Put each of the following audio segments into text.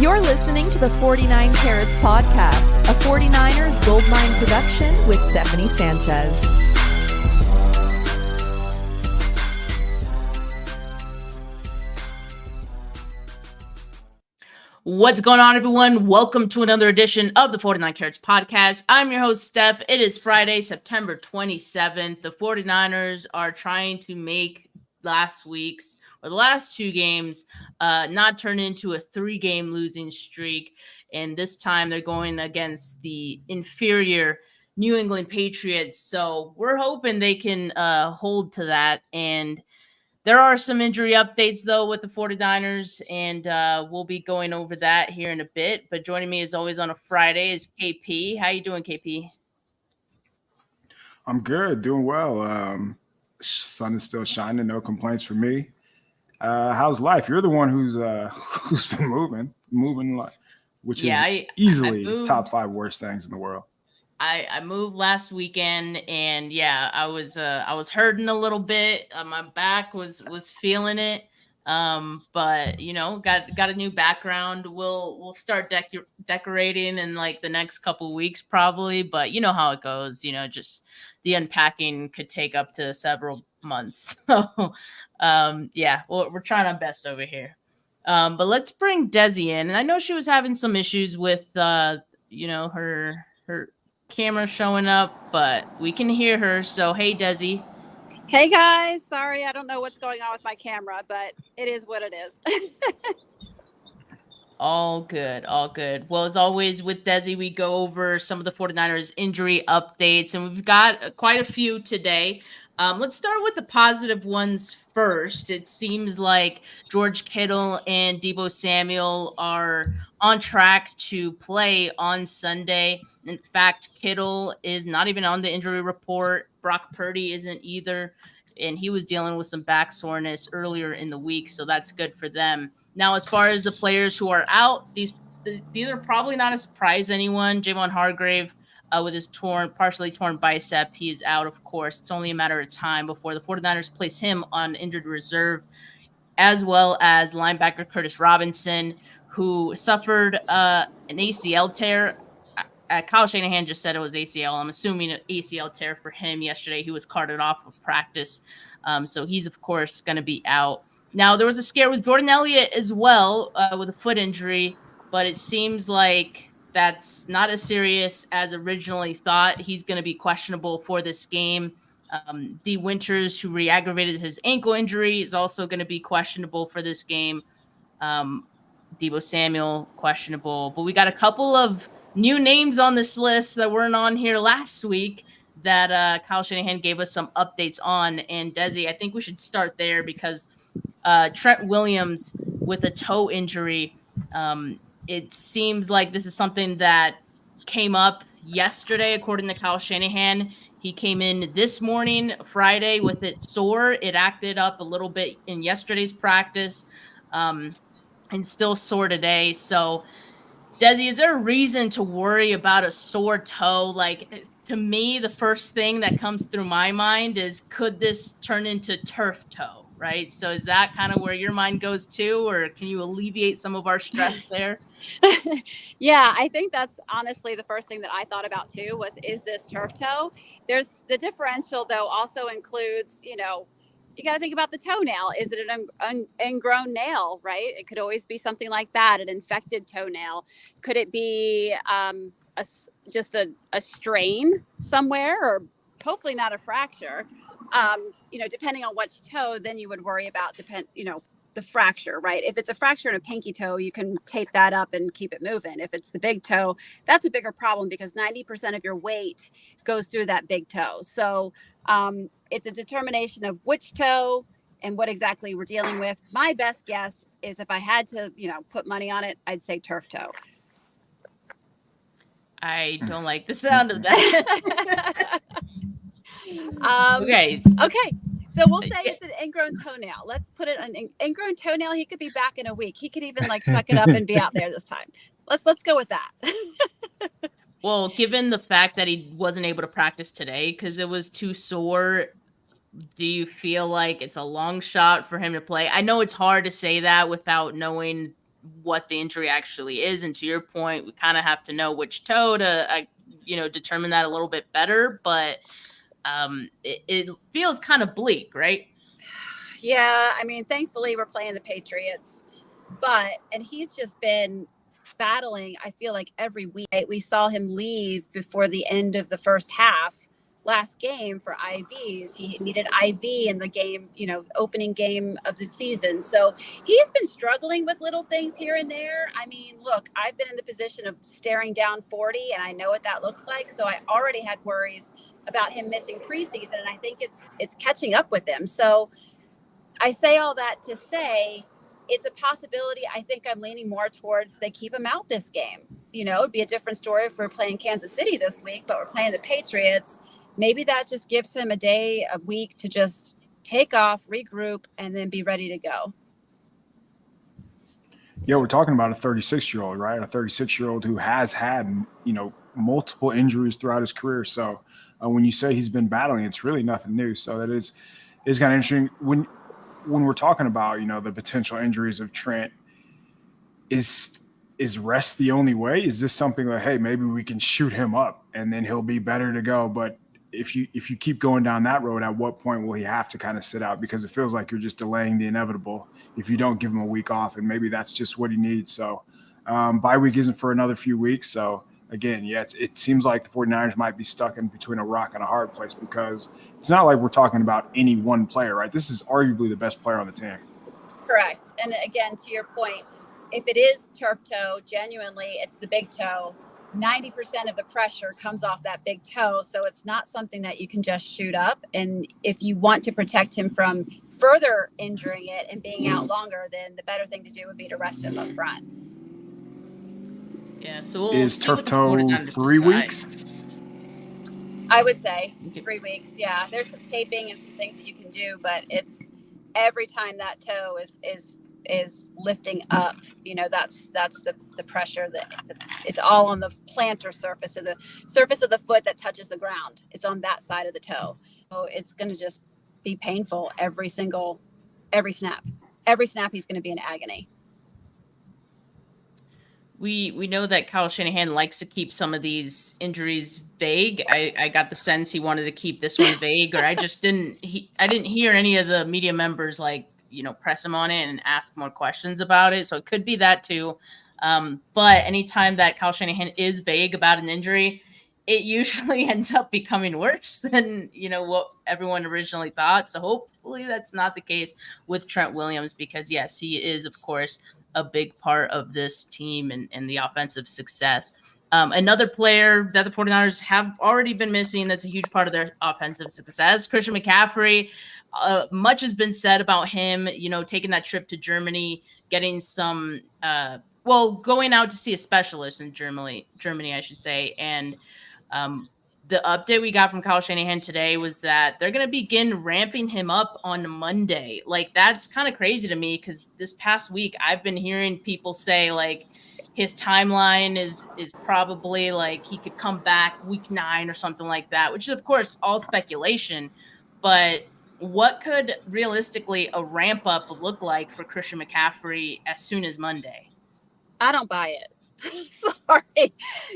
You're listening to the 49 Carats Podcast, a 49ers Goldmine production with Stephanie Sanchez. What's going on, everyone? Welcome to another edition of the 49 Carats Podcast. I'm your host, Steph. It is Friday, September 27th. The 49ers are trying to make the last two games not turn into a 3-game losing streak. And this time they're going against the inferior New England Patriots. So we're hoping they can hold to that. And there are some injury updates, though, with the 49ers, and we'll be going over that here in a bit. But joining me, as always, on a Friday is KP. How you doing, KP? I'm good, doing well. Sun is still shining, no complaints for me. How's life? You're the one who's been moving, which is easily top 5 worst things in the world. I moved last weekend, and I was hurting a little bit. My back was feeling it, but got a new background. We'll start decorating in like the next couple weeks probably, but you know how it goes. Just the unpacking could take up to several months. So we're trying our best over here. But let's bring Desi in, and I know she was having some issues with her camera showing up, but we can hear her. So hey, Desi. Hey guys, sorry, I don't know what's going on with my camera, but it is what it is. All good. Well, as always with Desi, we go over some of the 49ers injury updates, and we've got quite a few today. Let's start with the positive ones first. It seems like George Kittle and Deebo Samuel are on track to play on Sunday. In fact, Kittle is not even on the injury report. Brock Purdy isn't either, and he was dealing with some back soreness earlier in the week, so that's good for them. Now, as far as the players who are out, these are probably not a surprise to anyone. Javon Hargrave, with his partially torn bicep, he is out, of course. It's only a matter of time before the 49ers place him on injured reserve, as well as linebacker Curtis Robinson, who suffered an ACL tear. Kyle Shanahan just said it was ACL. I'm assuming an ACL tear for him yesterday. He was carted off of practice. So he's, of course, going to be out. Now, there was a scare with Jordan Elliott as well with a foot injury, but it seems like that's not as serious as originally thought. He's going to be questionable for this game. Dee Winters, who re-aggravated his ankle injury, is also going to be questionable for this game. Deebo Samuel, questionable. But we got a couple of new names on this list that weren't on here last week that Kyle Shanahan gave us some updates on. And Desi, I think we should start there because Trent Williams with a toe injury, it seems like this is something that came up yesterday, according to Kyle Shanahan. He came in this morning, Friday, with it sore. It acted up a little bit in yesterday's practice and still sore today. So, Desi, is there a reason to worry about a sore toe? Like, to me, the first thing that comes through my mind is, could this turn into turf toe, right? So is that kind of where your mind goes too, or can you alleviate some of our stress there? Yeah, I think that's honestly the first thing that I thought about too was, is this turf toe? There's the differential, though, also includes, you got to think about the toenail. Is it an ingrown nail, right? It could always be something like that, an infected toenail. Could it be just a strain somewhere, or hopefully not a fracture? Depending on which toe, then you would worry about the fracture, right? If it's a fracture in a pinky toe, you can tape that up and keep it moving. If it's the big toe, that's a bigger problem because 90% of your weight goes through that big toe. So it's a determination of which toe and what exactly we're dealing with. My best guess is, if I had to, put money on it, I'd say turf toe. I don't like the sound of that. Okay. So we'll say it's an ingrown toenail. Let's put it on an ingrown toenail. He could be back in a week. He could even suck it up and be out there this time. Let's go with that. Well, given the fact that he wasn't able to practice today because it was too sore, do you feel like it's a long shot for him to play? I know it's hard to say that without knowing what the injury actually is. And to your point, we kind of have to know which toe to, determine that a little bit better. But it feels kind of bleak, right? Yeah, I mean, thankfully we're playing the Patriots, and he's just been battling, I feel like every week. We saw him leave before the end of the first half last game for IVs. He needed IV in the game, opening game of the season. So he's been struggling with little things here and there. I mean, look, I've been in the position of staring down 40 and I know what that looks like. So I already had worries about him missing preseason, and I think it's catching up with him. So I say all that to say it's a possibility. I think I'm leaning more towards they keep him out this game. It'd be a different story if we're playing Kansas City this week, but we're playing the Patriots. Maybe that just gives him a week to just take off, regroup, and then be ready to go. Yeah, we're talking about a 36-year-old, right? A 36-year-old who has had, multiple injuries throughout his career. So when you say he's been battling, it's really nothing new. So that is kind of interesting. When we're talking about, the potential injuries of Trent, is rest the only way? Is this something like, hey, maybe we can shoot him up and then he'll be better to go? But if you keep going down that road, at what point will he have to kind of sit out? Because it feels like you're just delaying the inevitable if you don't give him a week off, and maybe that's just what he needs. So bye week isn't for another few weeks. So again, yeah, it seems like the 49ers might be stuck in between a rock and a hard place, because it's not like we're talking about any one player, right? This is arguably the best player on the team. Correct. And again, to your point, if it is turf toe, genuinely, it's the big toe. 90% of the pressure comes off that big toe. So it's not something that you can just shoot up. And if you want to protect him from further injuring it and being out longer, then the better thing to do would be to rest him up front. Yeah. So is turf toe 3 weeks? I would say 3 weeks. Yeah. There's some taping and some things that you can do, but it's every time that toe is lifting up, that's the pressure that it's all on the plantar surface, or the surface of the foot that touches the ground. It's on that side of the toe. So it's going to just be painful every snap. Every snap he's going to be in agony. We know that Kyle Shanahan likes to keep some of these injuries vague. I got the sense he wanted to keep this one vague, or I didn't hear any of the media members press him on it and ask more questions about it. So it could be that too. But anytime that Kyle Shanahan is vague about an injury, it usually ends up becoming worse than, what everyone originally thought. So hopefully that's not the case with Trent Williams, because yes, he is, of course, a big part of this team and the offensive success. Another player that the 49ers have already been missing, that's a huge part of their offensive success, Christian McCaffrey. Much has been said about him, taking that trip to Germany, getting some, going out to see a specialist in Germany, I should say. And the update we got from Kyle Shanahan today was that they're going to begin ramping him up on Monday. Like, that's kind of crazy to me, because this past week I've been hearing people say, like, his timeline is probably like he could come back week 9 or something like that, which is, of course, all speculation. But what could realistically a ramp up look like for Christian McCaffrey as soon as Monday? I don't buy it.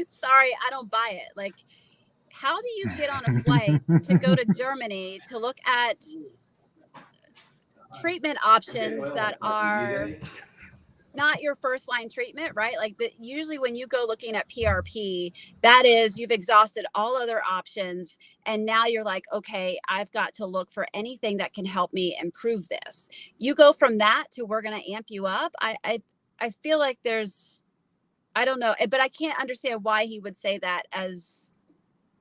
Sorry, I don't buy it. Like, how do you get on a flight to go to Germany to look at treatment options that are not your first line treatment, right? Like, usually when you go looking at PRP, that is, you've exhausted all other options. And now you're like, okay, I've got to look for anything that can help me improve this. You go from that to, we're going to amp you up. I feel like I don't know, but I can't understand why he would say that. As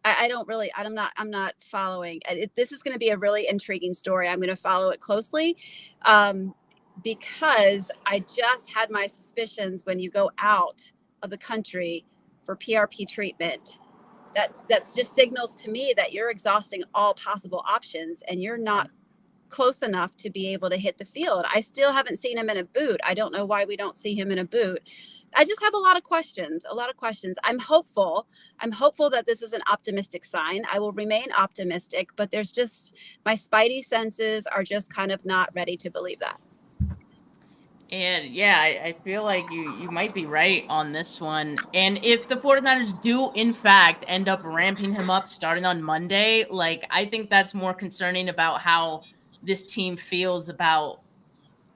I'm not following. This is going to be a really intriguing story. I'm going to follow it closely. Because I just had my suspicions when you go out of the country for PRP treatment, that's just signals to me that you're exhausting all possible options and you're not close enough to be able to hit the field. I still haven't seen him in a boot. I don't know why we don't see him in a boot. I just have a lot of questions. I'm hopeful that this is an optimistic sign. I will remain optimistic, but there's just, my spidey senses are just kind of not ready to believe that. And yeah, I feel like you might be right on this one. And if the 49ers do, in fact, end up ramping him up starting on Monday, like, I think that's more concerning about how this team feels about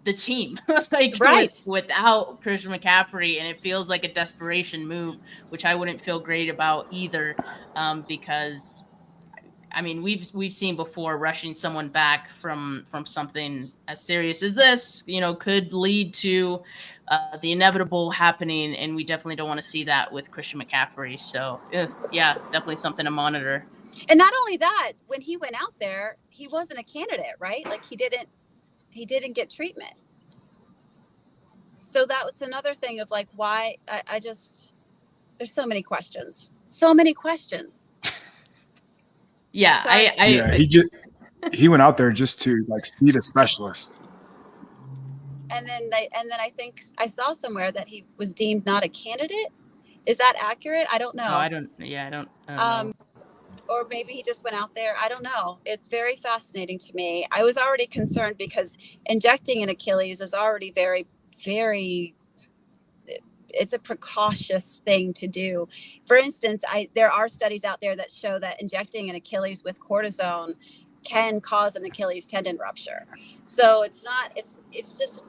the team, like, Right. without Christian McCaffrey. And it feels like a desperation move, which I wouldn't feel great about either, because I mean, we've seen before rushing someone back from something as serious as this, could lead to the inevitable happening, and we definitely don't want to see that with Christian McCaffrey. So, yeah, definitely something to monitor. And not only that, when he went out there, he wasn't a candidate, right? Like he didn't get treatment. So that was another thing of like, why I just, there's so many questions. Yeah, he went out there just to like see the specialist. And then I think I saw somewhere that he was deemed not a candidate. Is that accurate? I don't know. I don't know. Or maybe he just went out there. I don't know. It's very fascinating to me. I was already concerned because injecting an Achilles is already very, very, it's a precautious thing to do. For instance, there are studies out there that show that injecting an Achilles with cortisone can cause an Achilles tendon rupture. So it's just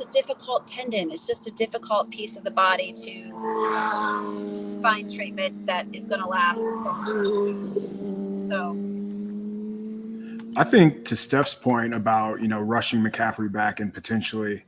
a difficult tendon. It's just a difficult piece of the body to find treatment that is going to last. So I think to Steph's point about, rushing McCaffrey back and potentially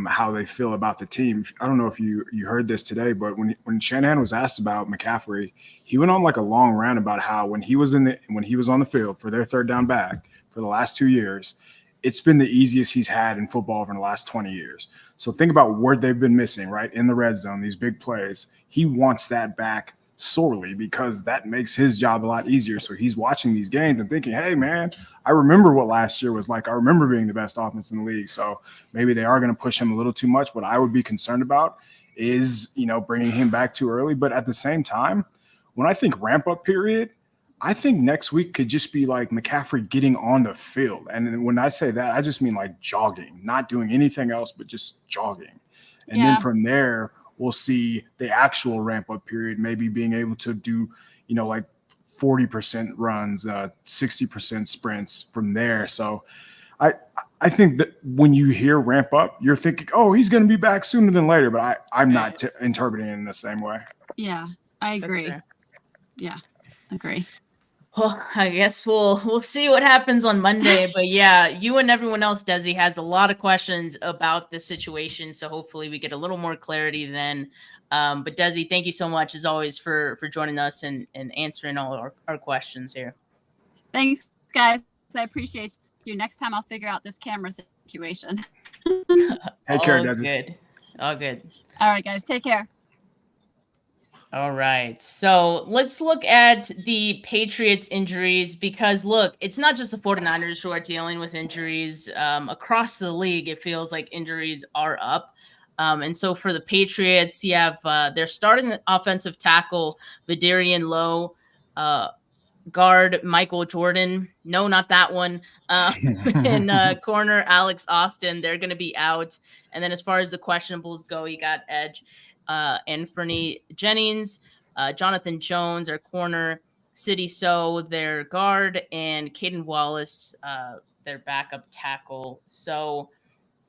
how they feel about the team. I don't know if you heard this today, but when Shanahan was asked about McCaffrey, he went on like a long rant about how when he was on the field for their third down back for the last 2 years, it's been the easiest he's had in football over the last 20 years. So think about where they've been missing, right? In the red zone, these big plays. He wants that back sorely because that makes his job a lot easier. So he's watching these games and thinking, hey, man, I remember what last year was like. I remember being the best offense in the league. So maybe they are going to push him a little too much. What I would be concerned about is, bringing him back too early. But at the same time, when I think ramp up period, I think next week could just be like McCaffrey getting on the field. And when I say that, I just mean like jogging, not doing anything else, but just jogging. And then from there, we'll see the actual ramp up period, maybe being able to do, like 40% runs, 60% sprints from there. So I think that when you hear ramp up, you're thinking, oh, he's going to be back sooner than later. But I'm not interpreting it in the same way. Yeah, I agree. Yeah, agree. Well, I guess we'll see what happens on Monday. But yeah, you and everyone else, Desi, has a lot of questions about the situation. So hopefully we get a little more clarity then. But Desi, thank you so much as always for joining us and answering all our questions here. Thanks, guys. I appreciate you. Next time I'll figure out this camera situation. Take care, Desi. All good. All right, guys. Take care. All right. So let's look at the Patriots injuries because, look, it's not just the 49ers who are dealing with injuries. Across the league, it feels like injuries are up. And so for the Patriots, you have their starting offensive tackle, Vidarian Lowe, guard Michael Jordan. No, not that one. And corner Alex Austin. They're going to be out. And then as far as the questionables go, you got edge. Anthony Jennings, Jonathan Jones, our corner, City So, their guard, and Caden Wallace, their backup tackle. So,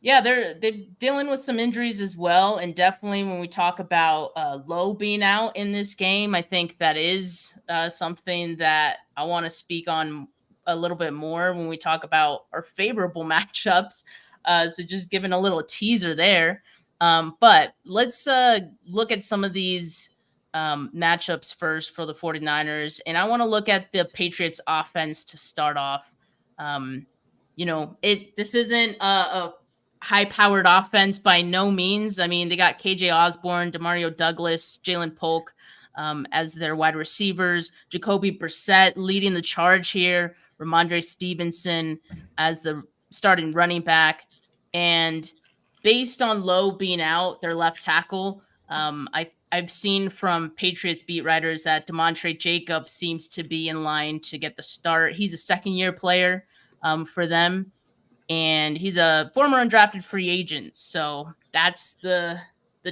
yeah, they're dealing with some injuries as well. And definitely when we talk about Lowe being out in this game, I think that is something that I want to speak on a little bit more when we talk about our favorable matchups. So just giving a little teaser there. But let's look at some of these matchups first for the 49ers. And I want to look at the Patriots offense to start off. This isn't a high-powered offense by no means. I mean, they got KJ Osborne, Demario Douglas, Jalen Polk as their wide receivers, Jacoby Brissett leading the charge here, Ramondre Stevenson as the starting running back. And based on Lowe being out, their left tackle, I've seen from Patriots beat writers that DeMontre Jacobs seems to be in line to get the start. He's a second-year player for them. and he's a former undrafted free agent. So that's the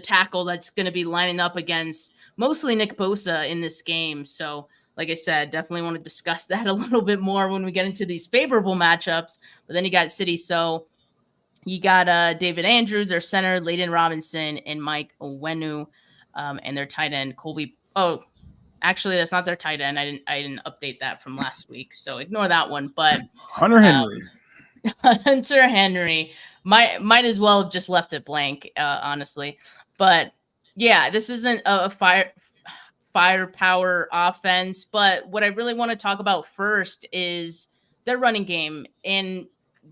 tackle that's going to be lining up against mostly Nick Bosa in this game. So like I said, definitely want to discuss that a little bit more when we get into these favorable matchups. But then you got City. So you got David Andrews, their center, Layden Robinson, and Mike Onwenu, and their tight end, Colby. Oh, actually, that's not their tight end. I didn't update that from last week, so ignore that one. But Hunter Henry. Hunter Henry might as well have just left it blank, honestly. But yeah, this isn't a firepower offense. But what I really want to talk about first is their running game. And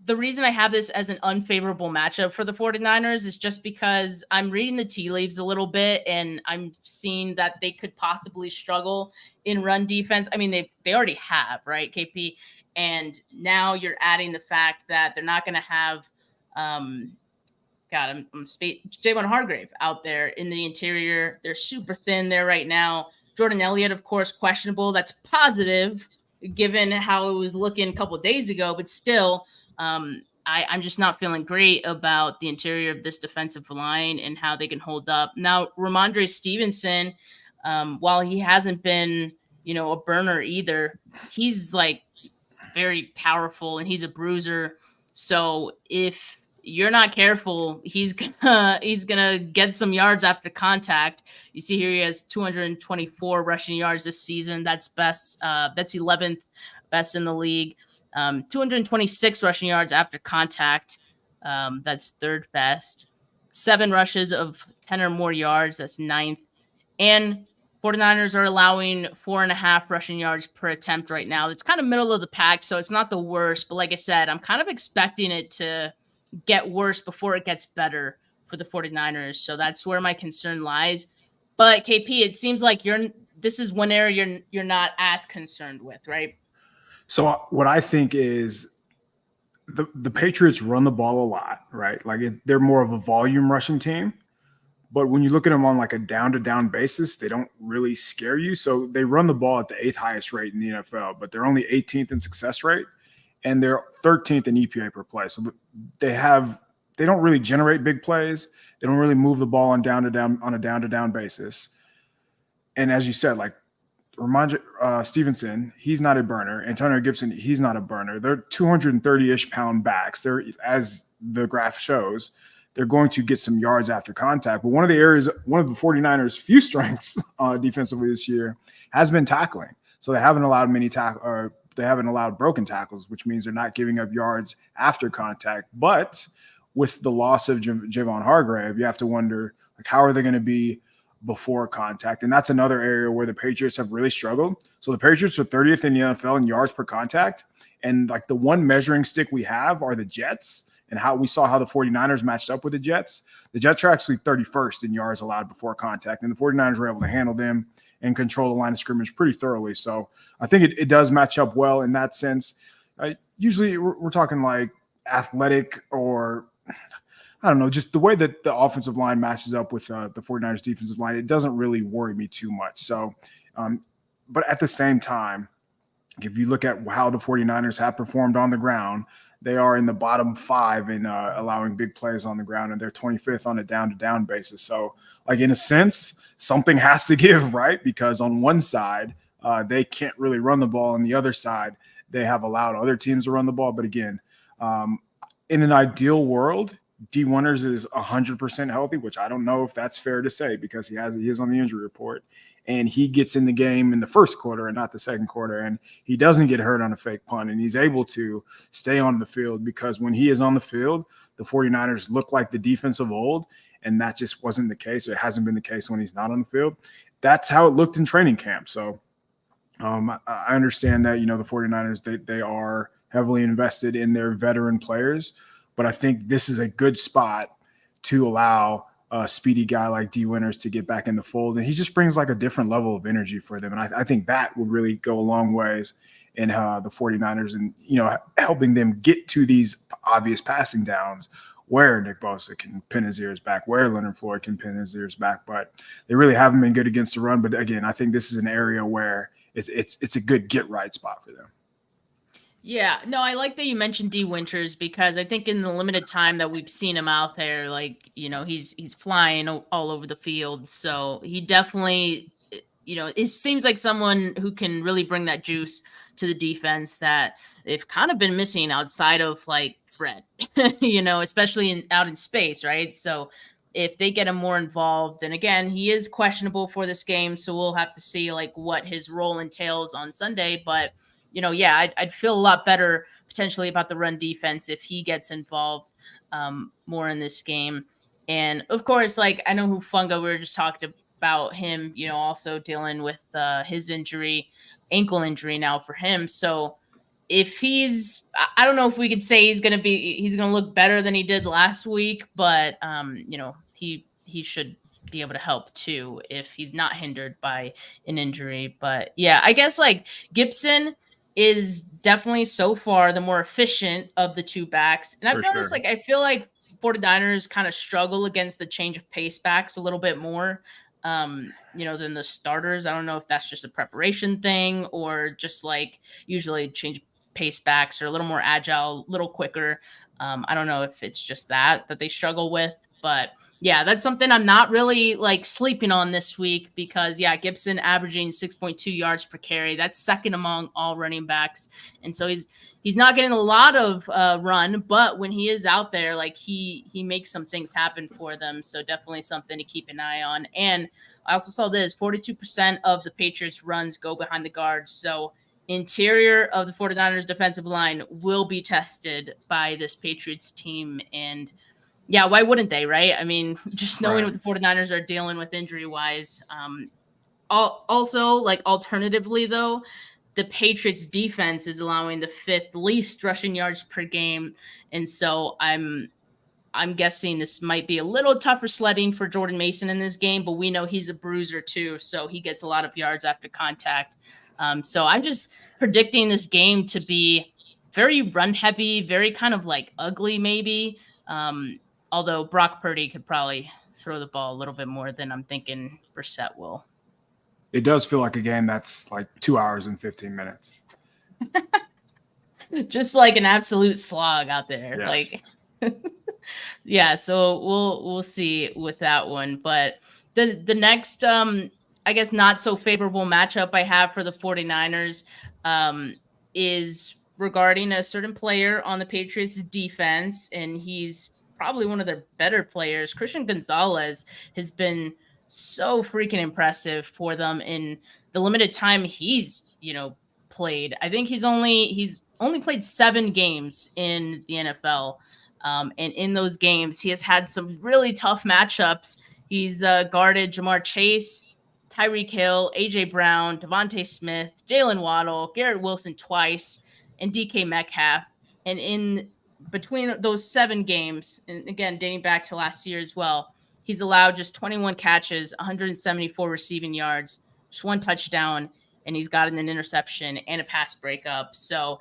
the reason I have this as an unfavorable matchup for the 49ers is just because I'm reading the tea leaves a little bit and I'm seeing that they could possibly struggle in run defense. I mean, they already have, right, KP? And now you're adding the fact that they're not going to have, Javon Hargrave out there in the interior. They're super thin there right now. Jordan Elliott, of course, questionable. That's positive given how it was looking a couple of days ago, but still, I'm just not feeling great about the interior of this defensive line and how they can hold up. Now, Ramondre Stevenson, while he hasn't been, a burner either, he's like very powerful and he's a bruiser. So if you're not careful, he's gonna get some yards after contact. You see here he has 224 rushing yards this season. That's best. That's 11th best in the league. 226 rushing yards after contact. That's third best. 7 rushes of 10 or more yards. That's 9th. And 49ers are allowing 4.5 rushing yards per attempt right now. It's kind of middle of the pack, so it's not the worst. But like I said, I'm kind of expecting it to get worse before it gets better for the 49ers. So that's where my concern lies. But KP, it seems like this is one area you're not as concerned with, right? So what I think is the Patriots run the ball a lot, right? Like they're more of a volume rushing team. But when you look at them on like a down-to-down basis, they don't really scare you. So they run the ball at the 8th highest rate in the NFL, but they're only 18th in success rate, and they're 13th in EPA per play. So they don't really generate big plays. They don't really move the ball on a down-to-down basis. And as you said, like Ramondre Stevenson, he's not a burner. Antonio Gibson, he's not a burner. They're 230-ish pound backs. They're, as the graph shows, they're going to get some yards after contact. But one of the 49ers' few strengths defensively this year has been tackling. So they haven't allowed they haven't allowed broken tackles, which means they're not giving up yards after contact. But with the loss of Javon Hargrave, you have to wonder, like, how are they going to be before contact? And that's another area where the Patriots have really struggled. So the Patriots are 30th in the NFL in yards per contact. And like the one measuring stick we have are the Jets, and how we saw how the 49ers matched up with the Jets. The Jets are actually 31st in yards allowed before contact, and the 49ers were able to handle them and control the line of scrimmage pretty thoroughly. So I think it does match up well in that sense. Usually we're talking like athletic, or I don't know, just the way that the offensive line matches up with the 49ers defensive line, it doesn't really worry me too much. So, but at the same time, if you look at how the 49ers have performed on the ground, they are in the bottom 5 in allowing big plays on the ground, and they're 25th on a down-to-down basis. So, like, in a sense, something has to give, right? Because on one side, they can't really run the ball. On the other side, they have allowed other teams to run the ball. But again, in an ideal world, D. Winters is 100% healthy, which I don't know if that's fair to say because he is on the injury report. And he gets in the game in the first quarter and not the second quarter. And he doesn't get hurt on a fake punt. And he's able to stay on the field because when he is on the field, the 49ers look like the defense of old. And that just wasn't the case. It hasn't been the case when he's not on the field. That's how it looked in training camp. So I understand that, the 49ers, they are heavily invested in their veteran players. But I think this is a good spot to allow a speedy guy like D. Winters to get back in the fold. And he just brings like a different level of energy for them. And I think that would really go a long ways in the 49ers and, helping them get to these obvious passing downs where Nick Bosa can pin his ears back, where Leonard Floyd can pin his ears back. But they really haven't been good against the run. But again, I think this is an area where it's a good get right spot for them. Yeah, no, I like that you mentioned D Winters because I think in the limited time that we've seen him out there, like, he's flying all over the field. So he definitely, it seems like someone who can really bring that juice to the defense that they've kind of been missing outside of like Fred, especially out in space, right? So if they get him more involved, and again, he is questionable for this game, so we'll have to see like what his role entails on Sunday, but I'd feel a lot better potentially about the run defense if he gets involved more in this game. And of course, like I know Hufanga, we were just talking about him, also dealing with his ankle injury now for him. So if I don't know if we could say he's going to look better than he did last week, but he should be able to help too if he's not hindered by an injury. But yeah, I guess like Gibson is definitely so far the more efficient of the two backs. And I've noticed like I feel like 49ers kind of struggle against the change of pace backs a little bit more than the starters. I don't know if that's just a preparation thing or just like usually change pace backs are a little more agile, a little quicker. I don't know if it's just that they struggle with, but yeah, that's something I'm not really like sleeping on this week because Gibson averaging 6.2 yards per carry. That's second among all running backs. And so he's not getting a lot of run, but when he is out there, like he makes some things happen for them. So definitely something to keep an eye on. And I also saw this 42% of the Patriots runs go behind the guards. So interior of the 49ers defensive line will be tested by this Patriots team. And yeah, why wouldn't they, right? I mean, just knowing what the 49ers are dealing with injury-wise. Also, like alternatively, though, the Patriots defense is allowing the 5th least rushing yards per game. And so I'm guessing this might be a little tougher sledding for Jordan Mason in this game, but we know he's a bruiser too, so he gets a lot of yards after contact. So I'm just predicting this game to be very run-heavy, very kind of like ugly maybe. Although Brock Purdy could probably throw the ball a little bit more than I'm thinking Brissett will. It does feel like a game that's like 2 hours and 15 minutes. Just like an absolute slog out there. Yes. Like, yeah, so we'll see with that one. But the next, I guess, not so favorable matchup I have for the 49ers is regarding a certain player on the Patriots defense, and he's probably one of their better players. Christian Gonzalez has been so freaking impressive for them in the limited time he's, played. I think he's only played 7 games in the NFL. And in those games, he has had some really tough matchups. He's guarded Jamar Chase, Tyreek Hill, A.J. Brown, Devontae Smith, Jalen Waddle, Garrett Wilson twice, and DK Metcalf. And in between those 7 games, and again, dating back to last year as well, he's allowed just 21 catches, 174 receiving yards, just 1 touchdown, and he's gotten an interception and a pass breakup. So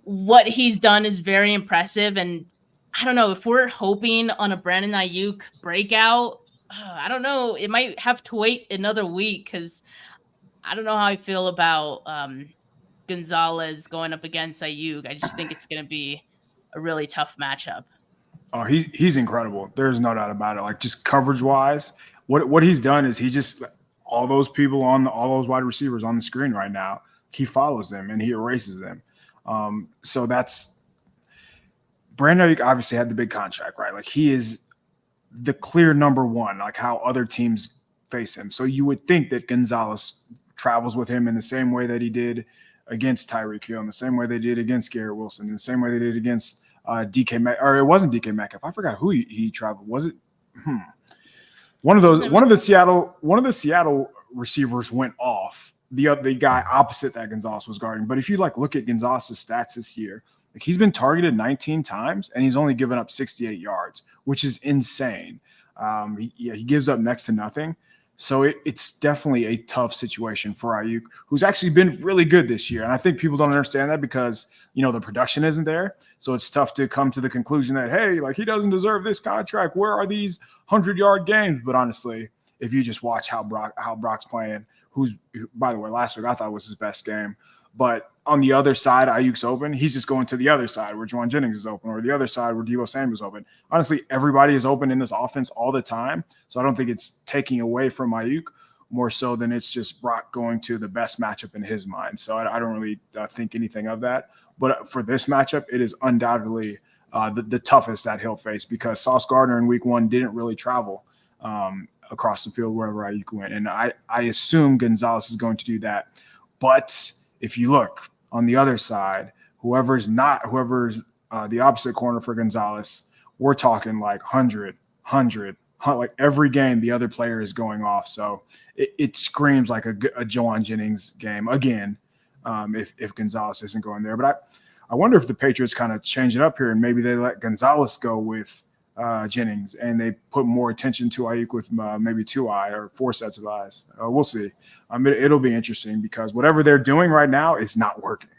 what he's done is very impressive. And I don't know if we're hoping on a Brandon Ayuk breakout. I don't know. It might have to wait another week because I don't know how I feel about Gonzalez going up against Ayuk. I just think it's going to be a really tough matchup. Oh, he's incredible. There's no doubt about it. Like just coverage wise, what he's done is he just all those people all those wide receivers on the screen right now. He follows them and he erases them. So that's Brandon Ayuk obviously had the big contract, right? Like he is the clear number 1, like how other teams face him. So you would think that Gonzalez travels with him in the same way that he did against Tyreek Hill, in the same way they did against Garrett Wilson, in the same way they did against DK Metcalf, or it wasn't DK Metcalf. I forgot who he traveled. Was it? One of the Seattle receivers went off. The guy opposite that Gonzalez was guarding. But if you look at Gonzalez's stats this year, like he's been targeted 19 times and he's only given up 68 yards, which is insane. He gives up next to nothing. So it's definitely a tough situation for Ayuk, who's actually been really good this year. And I think people don't understand that because, the production isn't there. So it's tough to come to the conclusion that, hey, like he doesn't deserve this contract. Where are these 100-yard games? But honestly, if you just watch how Brock's playing, who's, by the way, last week I thought was his best game. But on the other side, Ayuk's open. He's just going to the other side where Juwan Jennings is open, or the other side where Deebo Samuel's open. Honestly, everybody is open in this offense all the time. So I don't think it's taking away from Ayuk more so than it's just Brock going to the best matchup in his mind. So I don't really think anything of that. But for this matchup, it is undoubtedly the toughest that he'll face, because Sauce Gardner in week 1 didn't really travel across the field wherever Ayuk went. And I assume Gonzalez is going to do that. But if you look on the other side, whoever's the opposite corner for Gonzalez, we're talking like 100, like every game the other player is going off. So it screams like a Juwan Jennings game again if Gonzalez isn't going there. But I wonder if the Patriots kind of change it up here and maybe they let Gonzalez go with Jennings and they put more attention to Ayuk with maybe 2 eye or 4 sets of eyes. We'll see. It'll be interesting because whatever they're doing right now is not working.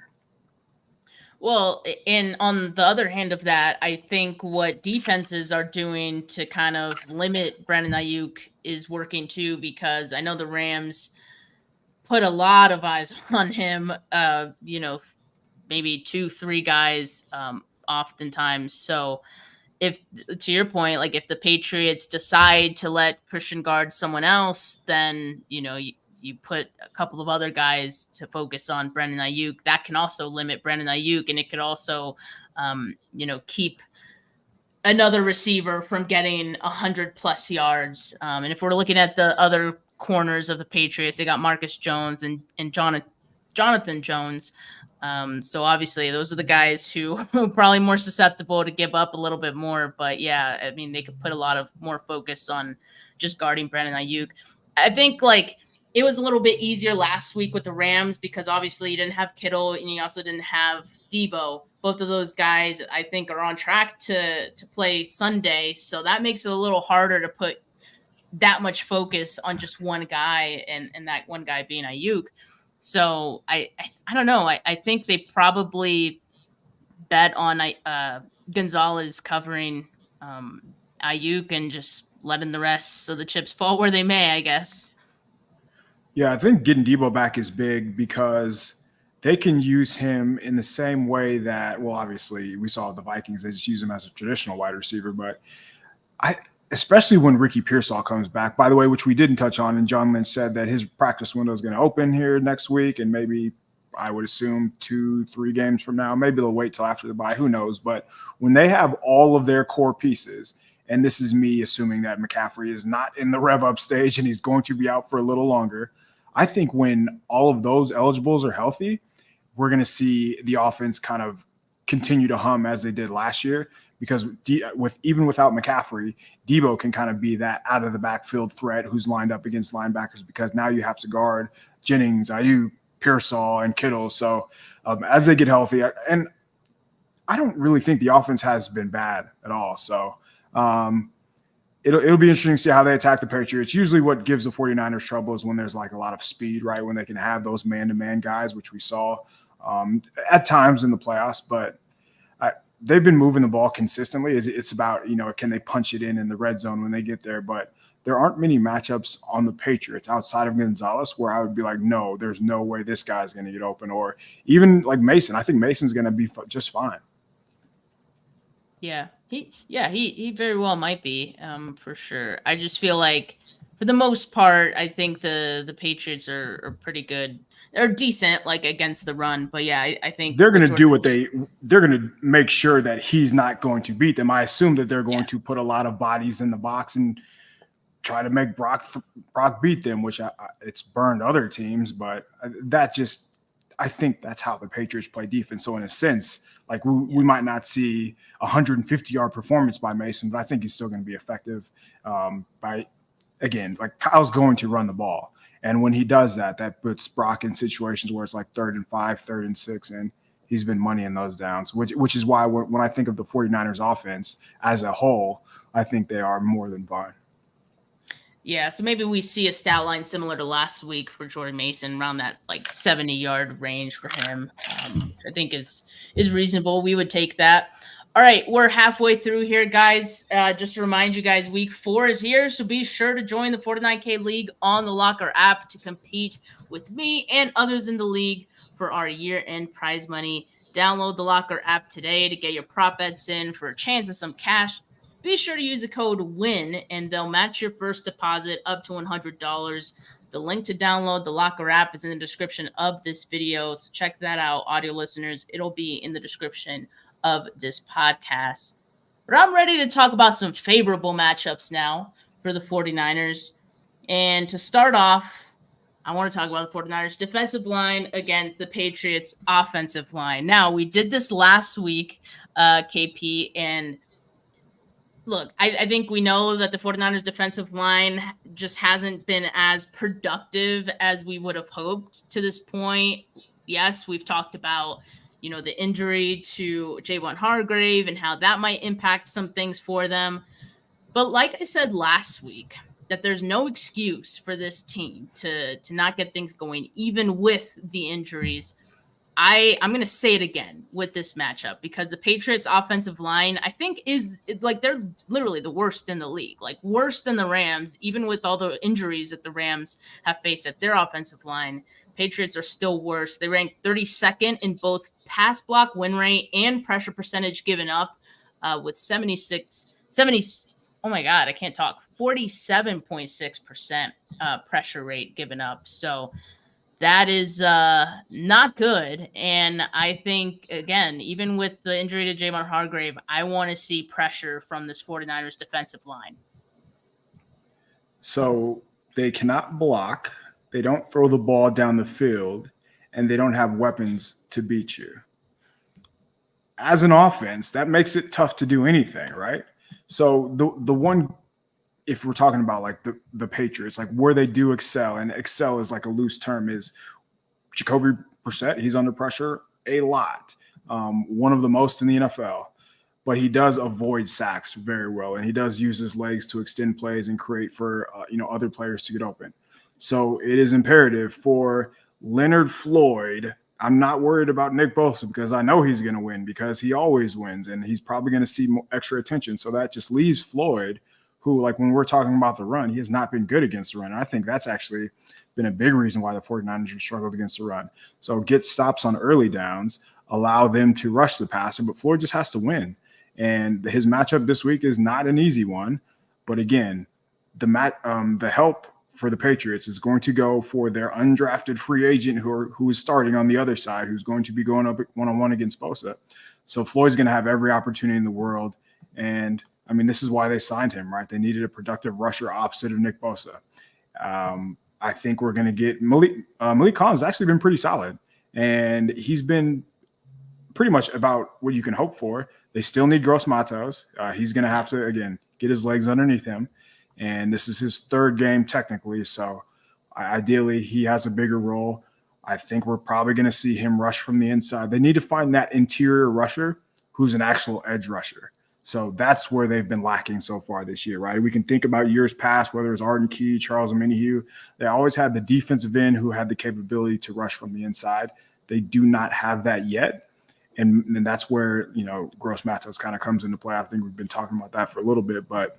Well, and on the other hand of that, I think what defenses are doing to kind of limit Brandon Ayuk is working too, because I know the Rams put a lot of eyes on him, maybe 2-3 guys oftentimes. So if, to your point, like if the Patriots decide to let Christian guard someone else, then, you put a couple of other guys to focus on Brandon Ayuk. That can also limit Brandon Ayuk, and it could also, keep another receiver from getting 100+ yards. And if we're looking at the other corners of the Patriots, they got Marcus Jones and Jonathan Jones. So obviously those are the guys who are probably more susceptible to give up a little bit more. But yeah, I mean, they could put a lot of more focus on just guarding Brandon Ayuk. I think it was a little bit easier last week with the Rams because obviously you didn't have Kittle and you also didn't have Deebo. Both of those guys, I think, are on track to play Sunday. So that makes it a little harder to put that much focus on just one guy and that one guy being Ayuk. So I don't know. I think they probably bet on Gonzalez covering Ayuk and just letting the rest of the chips fall where they may, I guess. Yeah, I think getting Deebo back is big because they can use him in the same way that, well, obviously we saw the Vikings, they just use him as a traditional wide receiver. But especially when Ricky Pearsall comes back, by the way, which we didn't touch on, and John Lynch said that his practice window is going to open here next week, and maybe I would assume 2-3 games from now. Maybe they'll wait till after the bye, who knows. But when they have all of their core pieces, and this is me assuming that McCaffrey is not in the rev-up stage and he's going to be out for a little longer, I think when all of those eligibles are healthy, we're going to see the offense kind of continue to hum as they did last year. Because even without McCaffrey, Deebo can kind of be that out of the backfield threat who's lined up against linebackers, because now you have to guard Jennings, Ayuk, Pearsall, and Kittle. So as they get healthy, and I don't really think the offense has been bad at all. So it'll be interesting to see how they attack the Patriots. Usually what gives the 49ers trouble is when there's like a lot of speed, right? When they can have those man-to-man guys, which we saw at times in the playoffs, but they've been moving the ball consistently. It's about, can they punch it in the red zone when they get there? But there aren't many matchups on the Patriots outside of Gonzalez where I would be like, no, there's no way this guy's going to get open. Or even like Mason. I think Mason's going to be just fine. Yeah, he very well might be, for sure. I just feel like for the most part, I think the Patriots are pretty good. They're decent, like against the run, but yeah, I think they're going to do what they're going to make sure that he's not going to beat them. I assume that they're going to put a lot of bodies in the box and try to make Brock beat them, which it's burned other teams, but I think that's how the Patriots play defense. So in a sense, like we might not see a 150-yard performance by Mason, but I think he's still going to be effective like Kyle's going to run the ball. And when he does that puts Brock in situations where it's like 3rd and 5, 3rd and 6, and he's been money in those downs, which is why when I think of the 49ers offense as a whole, I think they are more than fine. Yeah, so maybe we see a stat line similar to last week for Jordan Mason, around that like 70-yard range for him. I think is reasonable. We would take that. All right, we're halfway through here, guys. Just to remind you guys, week 4 is here, so be sure to join the 49K League on the Locker app to compete with me and others in the league for our year-end prize money. Download the Locker app today to get your prop bets in for a chance at some cash. Be sure to use the code WIN, and they'll match your first deposit up to $100. The link to download the Locker app is in the description of this video, so check that out, audio listeners. It'll be in the description of this podcast. But I'm ready to talk about some favorable matchups now for the 49ers. And to start off, I want to talk about the 49ers defensive line against the Patriots offensive line. Now, we did this last week, KP, and look, I think we know that the 49ers defensive line just hasn't been as productive as we would have hoped to this point. Yes, we've talked about the injury to Javon Hargrave and how that might impact some things for them. But like I said last week, that there's no excuse for this team to not get things going, even with the injuries. I'm going to say it again with this matchup because the Patriots offensive line, I think they're literally the worst in the league, like worse than the Rams, even with all the injuries that the Rams have faced at their offensive line. Patriots are still worse. They rank 32nd in both pass block win rate and pressure percentage given up with 47.6% pressure rate given up. So that is not good. And I think, again, even with the injury to Javon Hargrave, I want to see pressure from this 49ers defensive line. So they cannot block. They don't throw the ball down the field, and they don't have weapons to beat you. As an offense, that makes it tough to do anything, right? So the one, if we're talking about like the Patriots, like where they do excel, and excel is like a loose term, is Jacoby Brissett. He's under pressure a lot, one of the most in the NFL. But he does avoid sacks very well, and he does use his legs to extend plays and create for other players to get open. So it is imperative for Leonard Floyd. I'm not worried about Nick Bosa because I know he's going to win because he always wins, and he's probably going to see more extra attention. So that just leaves Floyd, who, like when we're talking about the run, he has not been good against the run. And I think that's actually been a big reason why the 49ers have struggled against the run. So get stops on early downs, allow them to rush the passer, but Floyd just has to win. And his matchup this week is not an easy one. But again, the help for the Patriots is going to go for their undrafted free agent who is starting on the other side, who's going to be going up one-on-one against Bosa. So Floyd's going to have every opportunity in the world. And I mean, this is why they signed him, right? They needed a productive rusher opposite of Nick Bosa. I think we're going to get Malik Collins has actually been pretty solid, and he's been pretty much about what you can hope for. They still need Gross Matos. He's going to have to, again, get his legs underneath him. And this is his third game technically. So ideally he has a bigger role. I think we're probably going to see him rush from the inside. They need to find that interior rusher who's an actual edge rusher. So that's where they've been lacking so far this year, right? We can think about years past, whether it's Arden Key, Charles Omenihu. They always had the defensive end who had the capability to rush from the inside. They do not have that yet. And that's where, Gross Matos kind of comes into play. I think we've been talking about that for a little bit, but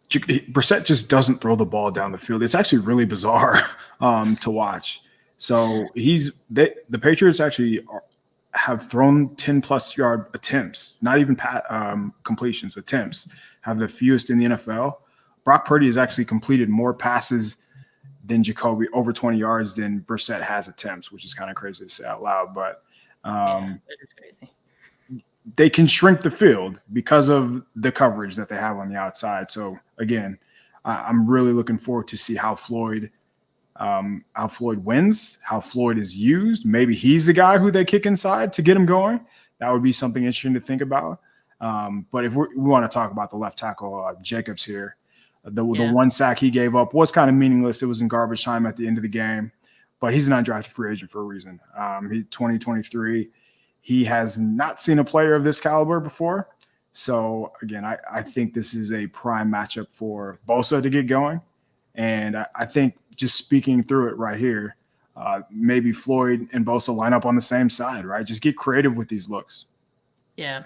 Brissett just doesn't throw the ball down the field. It's actually really bizarre to watch. So the Patriots actually have thrown 10-plus yard attempts, not even completions, attempts, have the fewest in the NFL. Brock Purdy has actually completed more passes than Jacoby, over 20 yards, than Brissett has attempts, which is kind of crazy to say out loud. But that is crazy. They can shrink the field because of the coverage that they have on the outside. So again, I'm really looking forward to see how Floyd wins, how Floyd is used. Maybe he's the guy who they kick inside to get him going. That would be something interesting to think about. But if we want to talk about the left tackle, Jacobs here, the one sack he gave up was kind of meaningless. It was in garbage time at the end of the game, but he's an undrafted free agent for a reason. He's 2023. He has not seen a player of this caliber before. So, again, I think this is a prime matchup for Bosa to get going. And I think just speaking through it right here, maybe Floyd and Bosa line up on the same side, right? Just get creative with these looks. Yeah.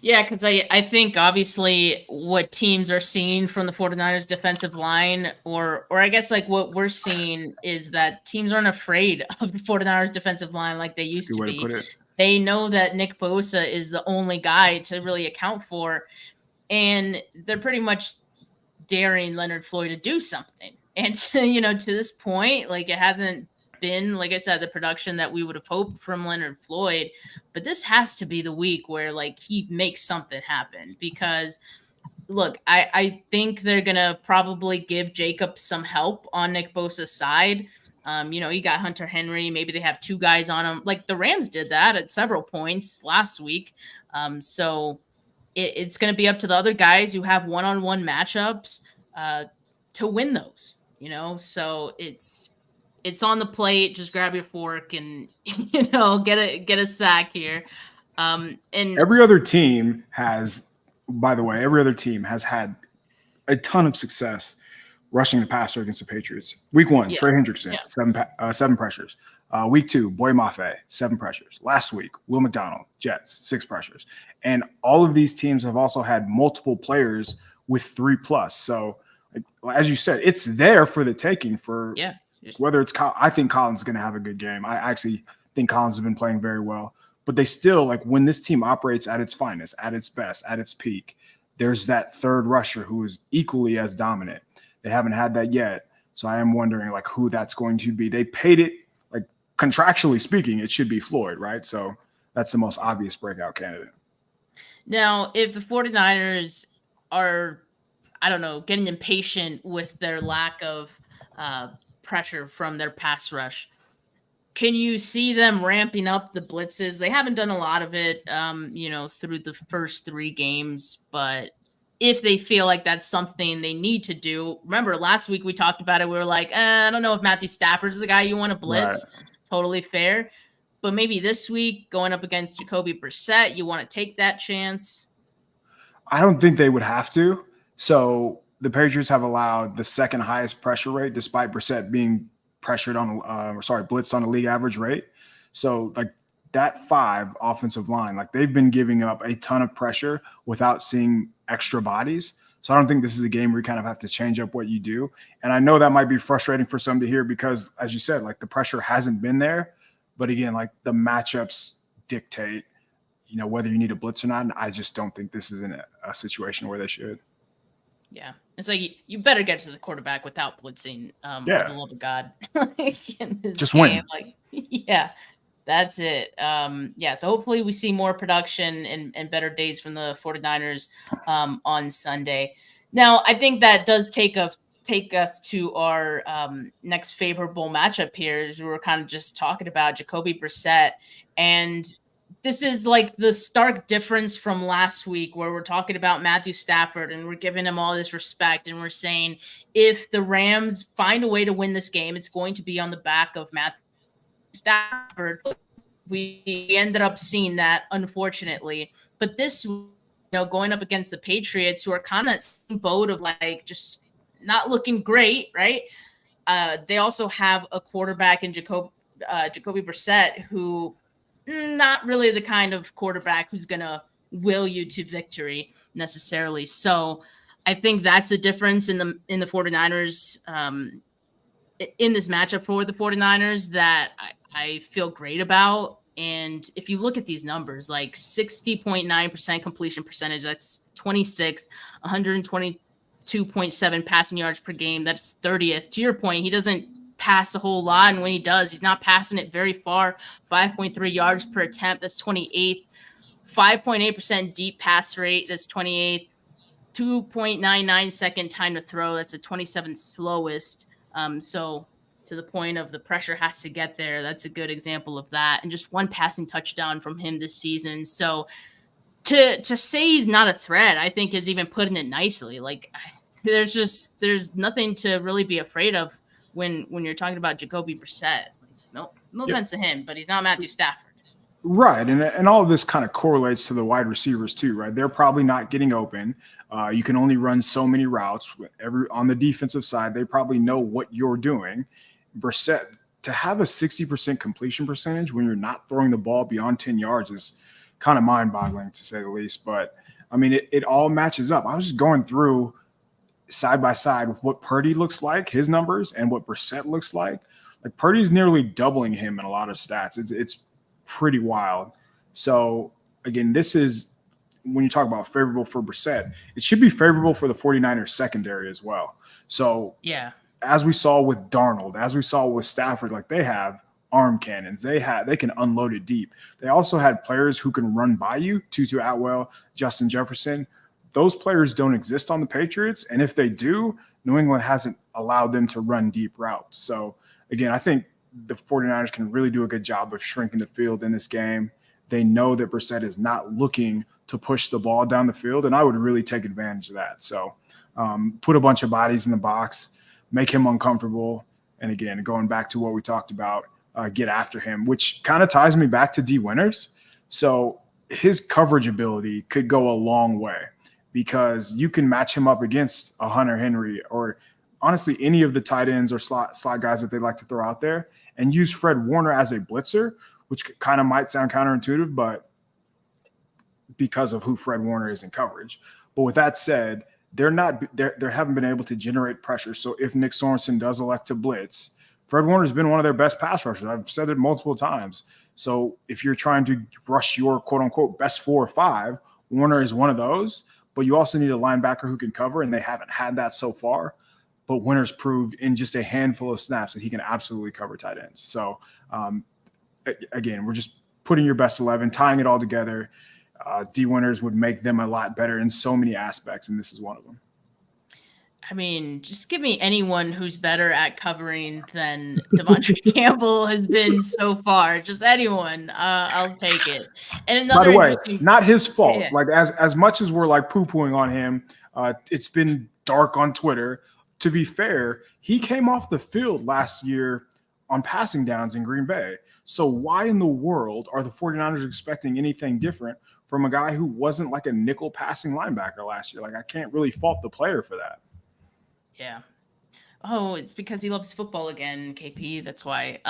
Yeah, because I think obviously what teams are seeing from the 49ers defensive line, or I guess like what we're seeing is that teams aren't afraid of the 49ers defensive line like they used to be. They know that Nick Bosa is the only guy to really account for, and they're pretty much daring Leonard Floyd to do something. And, to this point, like it hasn't been, like I said, the production that we would have hoped from Leonard Floyd, but this has to be the week where like he makes something happen, because look, I think they're gonna probably give Jacobs some help on Nick Bosa's side. You got Hunter Henry, maybe they have two guys on him, like the Rams did that at several points last week. So it's going to be up to the other guys who have one-on-one matchups to win those, so it's on the plate. Just grab your fork and, get a sack here. And every other team has had a ton of success rushing the passer against the Patriots. Week 1, Trey Hendrickson, 7 pressures. Week 2, Boy Mafe, 7 pressures. Last week, Will McDonald, Jets, 6 pressures. And all of these teams have also had multiple players with 3+. So, as you said, it's there for the taking for whether it's I think Collins is going to have a good game. I actually think Collins has been playing very well. But they still, like, when this team operates at its finest, at its best, at its peak, there's that third rusher who is equally as dominant. They haven't had that yet. So I am wondering, like, who that's going to be. They paid it, like, contractually speaking, it should be Floyd, right? So that's the most obvious breakout candidate. Now, if the 49ers are, getting impatient with their lack of pressure from their pass rush, can you see them ramping up the blitzes? They haven't done a lot of it, through the first 3 games, but if they feel like that's something they need to do. Remember, last week we talked about it. We were like, I don't know if Matthew Stafford's the guy you want to blitz. Right. Totally fair. But maybe this week, going up against Jacoby Brissett, you want to take that chance? I don't think they would have to. So the Patriots have allowed the second highest pressure rate, despite Brissett being blitzed on a league average rate. So, like, that 5 offensive line, like, they've been giving up a ton of pressure without seeing extra bodies. So I don't think this is a game where you kind of have to change up what you do. And I know that might be frustrating for some to hear because, as you said, like, the pressure hasn't been there. But again, like, the matchups dictate, whether you need a blitz or not. And I just don't think this is in a situation where they should. Yeah. It's like you better get to the quarterback without blitzing. For the love of God. Just win. That's it. So hopefully we see more production and better days from the 49ers on Sunday. Now, I think that does take us to our next favorable matchup here, as we were kind of just talking about Jacoby Brissett. And this is like the stark difference from last week, where we're talking about Matthew Stafford and we're giving him all this respect. And we're saying, if the Rams find a way to win this game, it's going to be on the back of Matthew Stafford. We ended up seeing that, unfortunately. But this, going up against the Patriots, who are kind of in the boat of like just not looking great, right? They also have a quarterback in Jacoby Brissett, who not really the kind of quarterback who's going to will you to victory necessarily. So I think that's the difference in the 49ers in this matchup for the 49ers that I feel great about. And if you look at these numbers, like 60.9% completion percentage, that's 26, 122.7 passing yards per game. That's 30th. To your point, he doesn't pass a whole lot. And when he does, he's not passing it very far. 5.3 yards per attempt. That's 28th. 5.8% deep pass rate. That's 28th. 2.99 second time to throw. That's the 27th slowest. So to the point of the pressure has to get there. That's a good example of that. And just one passing touchdown from him this season. So to say he's not a threat, I think is even putting it nicely. Like there's nothing to really be afraid of when you're talking about Jacoby Brissett. No offense to him, but he's not Matthew Stafford. Right. And all of this kind of correlates to the wide receivers too, right? They're probably not getting open. You can only run so many routes. On the defensive side, they probably know what you're doing. Brissett, to have a 60% completion percentage when you're not throwing the ball beyond 10 yards is kind of mind-boggling, to say the least. But, I mean, it all matches up. I was just going through side by side what Purdy looks like, his numbers, and what Brissett looks like. Like, Purdy's nearly doubling him in a lot of stats. It's pretty wild. So, again, this is – when you talk about favorable for Brissett, it should be favorable for the 49ers secondary as well. So, yeah, as we saw with Darnold, as we saw with Stafford, like, they have arm cannons. They can unload it deep. They also had players who can run by you, Tutu Atwell, Justin Jefferson. Those players don't exist on the Patriots, and if they do, New England hasn't allowed them to run deep routes. So, again, I think the 49ers can really do a good job of shrinking the field in this game. They know that Brissett is not looking to push the ball down the field, and I would really take advantage of that. So put a bunch of bodies in the box, make him uncomfortable, and again, going back to what we talked about, get after him, which kind of ties me back to D. Winters. So his coverage ability could go a long way because you can match him up against a Hunter Henry or honestly any of the tight ends or slot guys that they like to throw out there and use Fred Warner as a blitzer, which kind of might sound counterintuitive, but because of who Fred Warner is in coverage. But with that said, they haven't been able to generate pressure. So if Nick Sorensen does elect to blitz, Fred Warner's been one of their best pass rushers. I've said it multiple times. So if you're trying to rush your quote unquote best 4 or 5, Warner is one of those, but you also need a linebacker who can cover, and they haven't had that so far. But Winters proved in just a handful of snaps that he can absolutely cover tight ends. So again, we're just putting your best 11, tying it all together. D. Winters would make them a lot better in so many aspects, and this is one of them. I mean, just give me anyone who's better at covering than Devontae Campbell has been so far. Just anyone, I'll take it. And another, by the way, not his fault. Yeah. Like as much as we're like poo-pooing on him, it's been dark on Twitter. To be fair, he came off the field last year on passing downs in Green Bay. So why in the world are the 49ers expecting anything different from a guy who wasn't like a nickel passing linebacker last year? Like, I can't really fault the player for that. Yeah. Oh, it's because he loves football again, KP. That's why.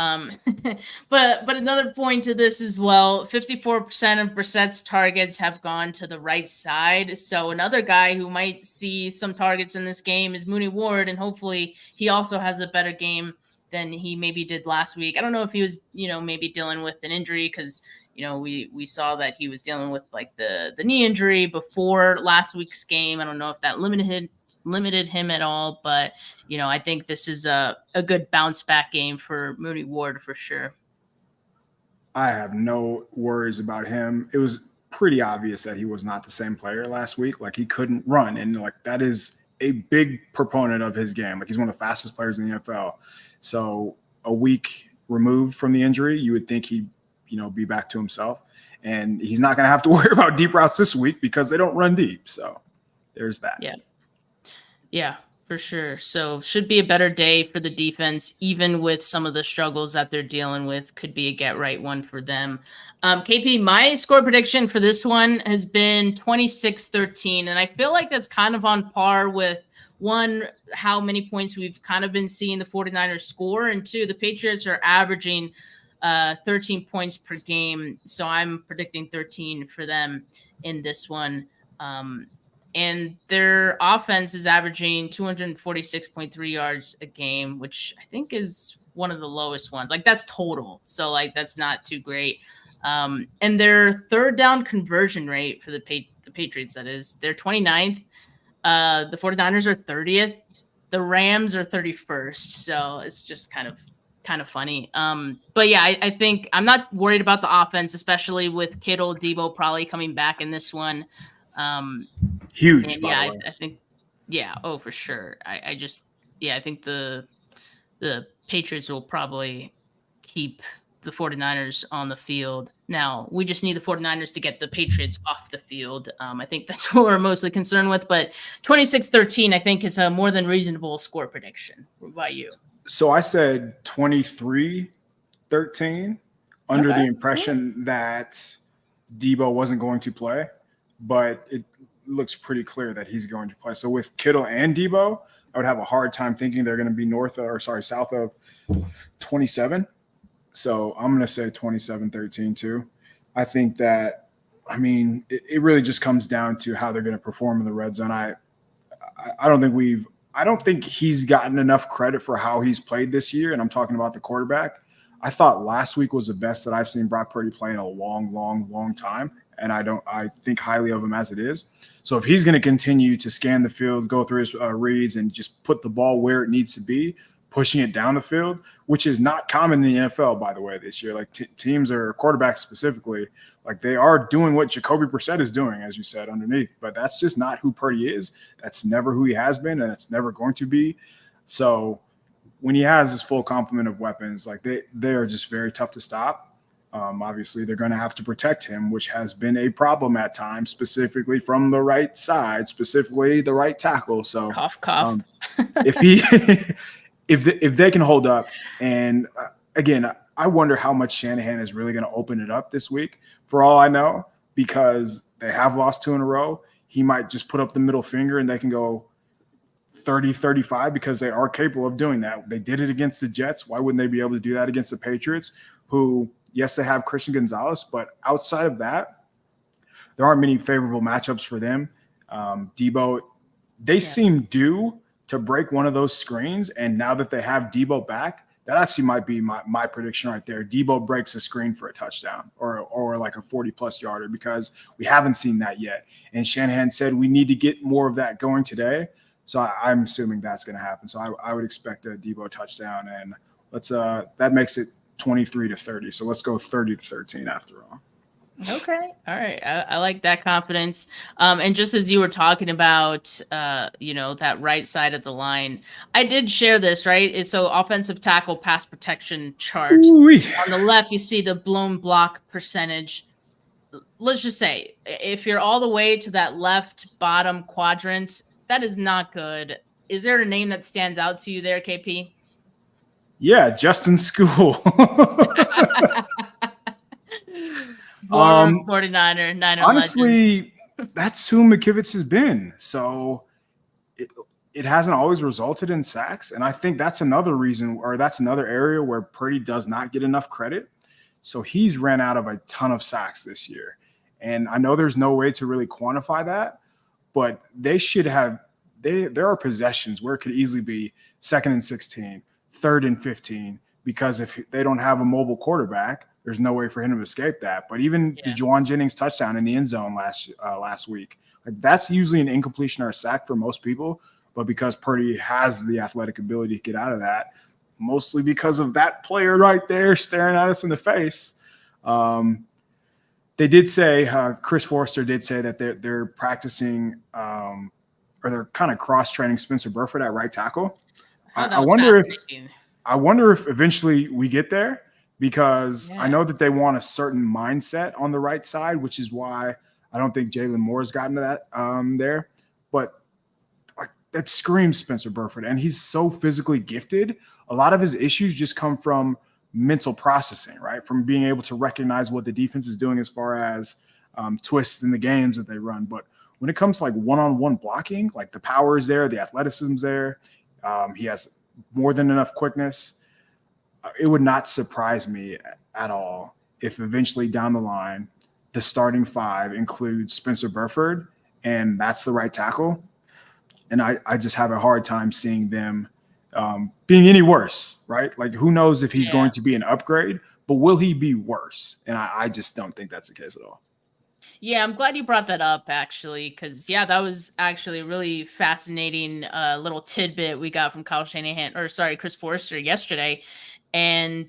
But another point to this as well, 54% of Brissett's targets have gone to the right side. So another guy who might see some targets in this game is Mooney Ward, and hopefully he also has a better game than he maybe did last week. I don't know if he was, maybe dealing with an injury because, we saw that he was dealing with like the knee injury before last week's game. I don't know if that limited him at all, but I think this is a good bounce back game for Mooney Ward for sure. I have no worries about him. It was pretty obvious that he was not the same player last week. Like, he couldn't run, and like that is a big proponent of his game. Like, he's one of the fastest players in the NFL. So a week removed from the injury, you would think he'd be back to himself, and he's not going to have to worry about deep routes this week because they don't run deep. So there's that. Yeah, for sure. So should be a better day for the defense, even with some of the struggles that they're dealing with. Could be a get right one for them. KP, my score prediction for this one has been 26-13, and I feel like that's kind of on par with one, how many points we've kind of been seeing the 49ers score, and two, the Patriots are averaging 13 points per game. So I'm predicting 13 for them in this one. And their offense is averaging 246.3 yards a game, which I think is one of the lowest ones. Like, that's total. So like, that's not too great. And their third down conversion rate for the Patriots, that is, they're 29th. The 49ers are 30th. The Rams are 31st. So it's just kind of funny. But yeah, I think I'm not worried about the offense, especially with Kittle, Deebo probably coming back in this one. Huge. Yeah, I think, for sure. I think the Patriots will probably keep the 49ers on the field. Now, we just need the 49ers to get the Patriots off the field. I think that's what we're mostly concerned with, but 26-13, I think, is a more than reasonable score prediction. What about you? So I said 23-13 under the impression that Deebo wasn't going to play, but it looks pretty clear that he's going to play. So with Kittle and Deebo, I would have a hard time thinking they're going to be south of 27. So I'm going to say 27-13 too. I think that, I mean, it really just comes down to how they're going to perform in the red zone. I don't think he's gotten enough credit for how he's played this year. And I'm talking about the quarterback. I thought last week was the best that I've seen Brock Purdy play in a long, long, long time. And I think highly of him as it is. So if he's going to continue to scan the field, go through his reads, and just put the ball where it needs to be, pushing it down the field, which is not common in the NFL, by the way, this year. Like teams or quarterbacks specifically, like they are doing what Jacoby Brissett is doing, as you said, underneath. But that's just not who Purdy is. That's never who he has been, and it's never going to be. So when he has his full complement of weapons, like they are just very tough to stop. Obviously, they're going to have to protect him, which has been a problem at times, specifically from the right side, specifically the right tackle. So, cough, cough. If they can hold up, and again, I wonder how much Shanahan is really going to open it up this week. For all I know, because they have lost 2 in a row, he might just put up the middle finger and they can go 30-35 because they are capable of doing that. They did it against the Jets. Why wouldn't they be able to do that against the Patriots, who, yes, they have Christian Gonzalez, but outside of that, there aren't many favorable matchups for them. Deebo, they seem due to break one of those screens, and now that they have Deebo back, that actually might be my prediction right there. Deebo breaks a screen for a touchdown or like a 40-plus yarder, because we haven't seen that yet. And Shanahan said we need to get more of that going today. So I'm assuming that's going to happen. So I would expect a Deebo touchdown, and that makes it 23-30. So let's go 30-13 after all. Okay. All right. I like that confidence. And just as you were talking about, that right side of the line, I did share this, right? So offensive tackle pass protection chart. Ooh-wee. On the left, you see the blown block percentage. Let's just say if you're all the way to that left bottom quadrant, that is not good. Is there a name that stands out to you there, KP? Yeah, Justin School. 49er, Niner honestly, legend. That's who McKivitz has been. So it hasn't always resulted in sacks. And I think that's another reason, or that's another area where Purdy does not get enough credit. So he's ran out of a ton of sacks this year. And I know there's no way to really quantify that, but they should have – there are possessions where it could easily be 2nd and 16, 3rd and 15, because if they don't have a mobile quarterback, there's no way for him to escape that. But even the Juwan Jennings touchdown in the end zone last week, like that's usually an incompletion or a sack for most people. But because Purdy has the athletic ability to get out of that, mostly because of that player right there staring at us in the face. They did say, Chris Forrester did say that they're practicing or they're kind of cross-training Spencer Burford at right tackle. I wonder if eventually we get there, because I know that they want a certain mindset on the right side, which is why I don't think Jalen Moore's gotten to that there. But that screams Spencer Burford, and he's so physically gifted. A lot of his issues just come from mental processing, right? From being able to recognize what the defense is doing as far as twists in the games that they run. But when it comes to like one-on-one blocking, like the power is there, the athleticism's there. He has more than enough quickness. It would not surprise me at all if eventually down the line, the starting 5 includes Spencer Burford, and that's the right tackle. And I just have a hard time seeing them being any worse, right? Like, who knows if he's going to be an upgrade, but will he be worse? And I just don't think that's the case at all. Yeah, I'm glad you brought that up, actually, because, that was actually a really fascinating little tidbit we got from Chris Forrester yesterday. And,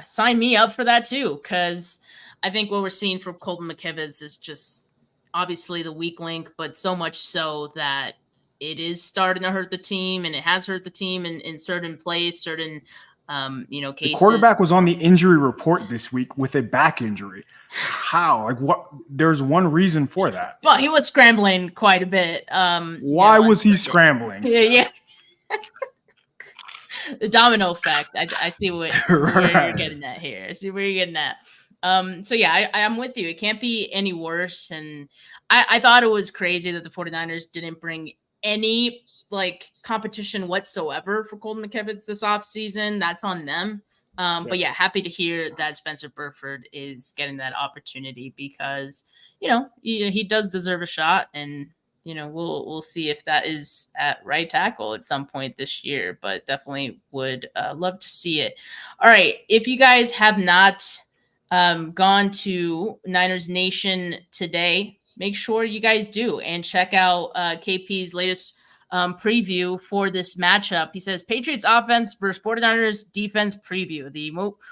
sign me up for that, too, because I think what we're seeing from Colton McKivitz is just obviously the weak link, but so much so that it is starting to hurt the team, and it has hurt the team in certain plays, certain cases. The quarterback was on the injury report this week with a back injury. How? Like, what? There's one reason for that. Well, he was scrambling quite a bit. Why was he scrambling? Yeah. The domino effect. I see where you're getting at here. I see where you're getting at. I'm with you. It can't be any worse. And I thought it was crazy that the 49ers didn't bring any like competition whatsoever for Colton McKivitz this offseason. That's on them. But yeah, happy to hear that Spencer Burford is getting that opportunity because, he does deserve a shot, and, we'll see if that is at right tackle at some point this year, but definitely would love to see it. All right. If you guys have not gone to Niners Nation today, make sure you guys do and check out KP's latest preview for this matchup. He says Patriots offense versus 49ers defense preview, the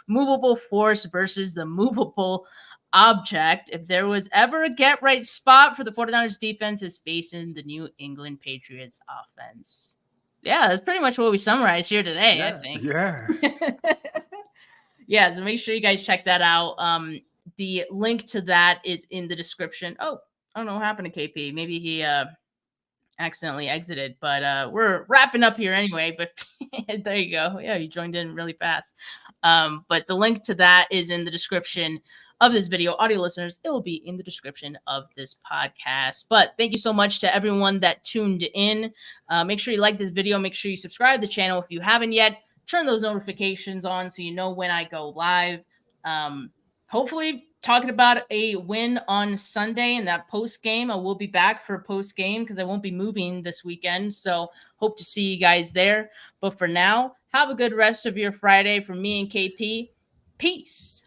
movable force versus the movable object. If there was ever a get right spot for the 49ers defense, is facing the New England Patriots offense. Yeah, that's pretty much what we summarized here today, I think. Yeah. Yeah, so make sure you guys check that out. The link to that is in the description. Oh, I don't know what happened to KP. Maybe he accidentally exited, but we're wrapping up here anyway. But there you go. Yeah, you joined in really fast. But the link to that is in the description of this video. Audio listeners, it will be in the description of this podcast. But thank you so much to everyone that tuned in. Make sure you like this video. Make sure you subscribe to the channel if you haven't yet. Turn those notifications on so you know when I go live. Hopefully talking about a win on Sunday and that post game. I will be back for post game because I won't be moving this weekend. So hope to see you guys there. But for now, have a good rest of your Friday from me and KP. Peace.